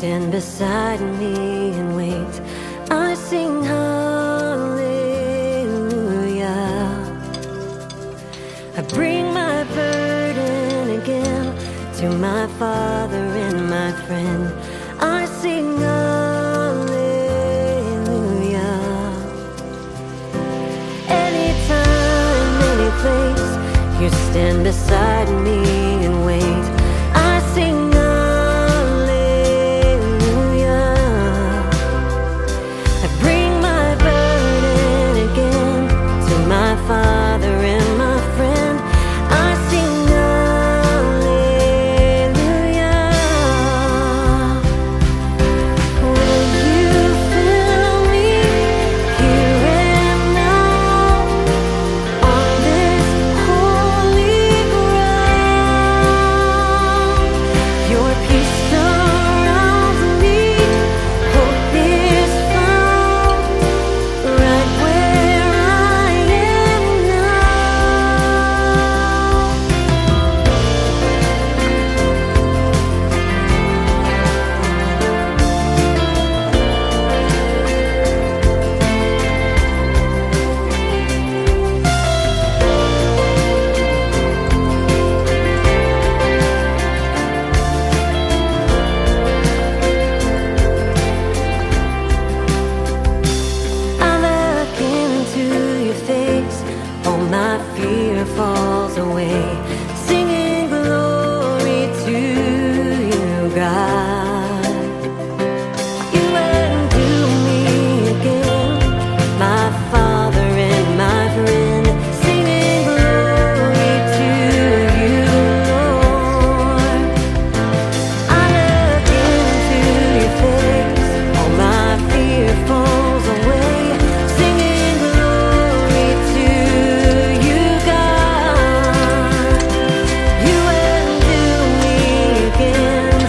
stand beside me and wait. I sing hallelujah. I bring my burden again to my Father and my friend. I sing hallelujah. Anytime, any place, you stand beside me and wait. I sing hallelujah. I bring my burden again to my Father and my friend. I sing hallelujah. Will you fill me here and now on this holy ground? Your peace surrounds me, hope is found right where I am I look into your face, all my fear falls away, singing glory to you, God. You undo me again, my Father and my friend, singing glory to you, Lord. I look into your face, all my fear falls away, singing glory to you, God. You undo me again,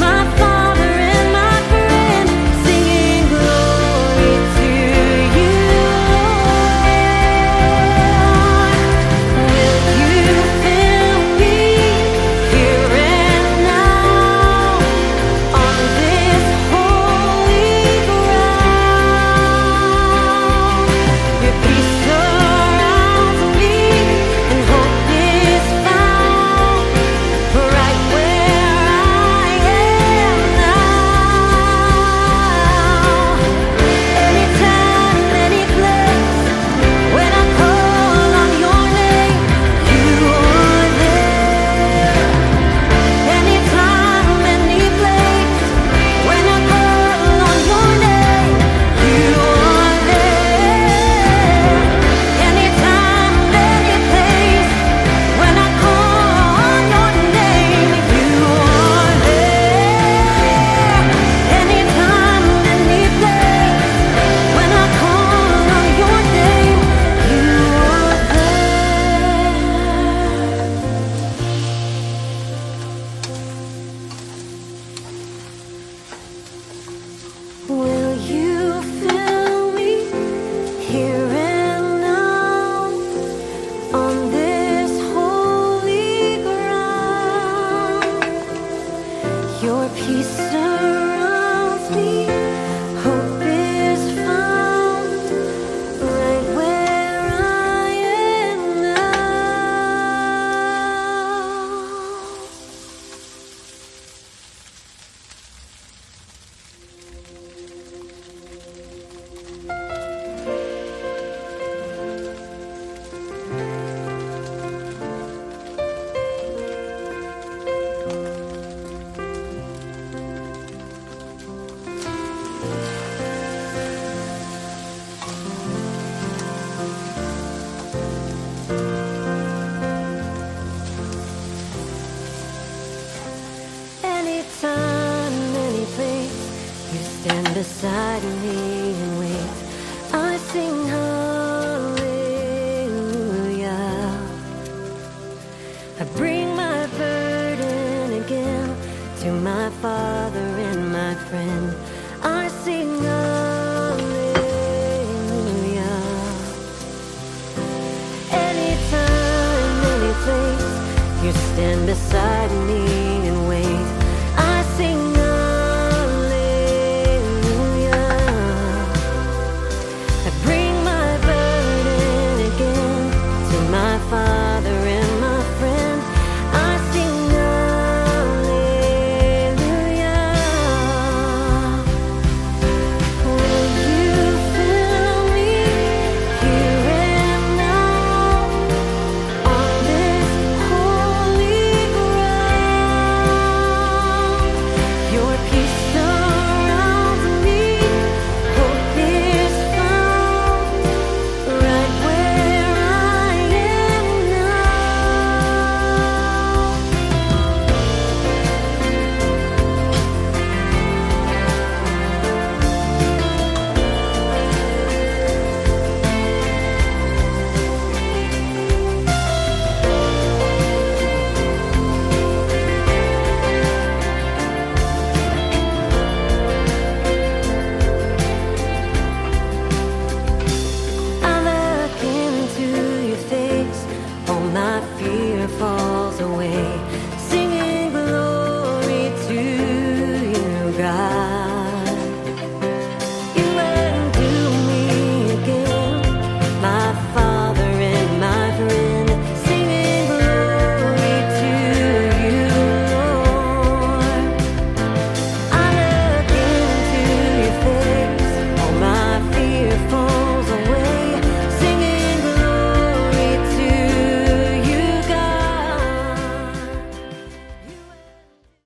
my Father and my friend, singing glory to you, Lord. Will you fill me here and now on this holy ground? Your peace surrounds me and hope is found right where I am now. Anytime, any place, when I call on your name, you are there. Anytime, any place, when I call on your name, you are there. Anytime, any place, when I call on your name, you are there. Anytime, any place, when I call on your name, you are there. Will you fill me here and now on this holy ground? Your peace surrounds me, hope is found right where I am Anytime, any place, you stand beside me and wait. I sing hallelujah. I bring my burden again to my Father and my friend. I sing hallelujah. Anytime, any place, you stand beside me and wait. I sing hallelujah. try.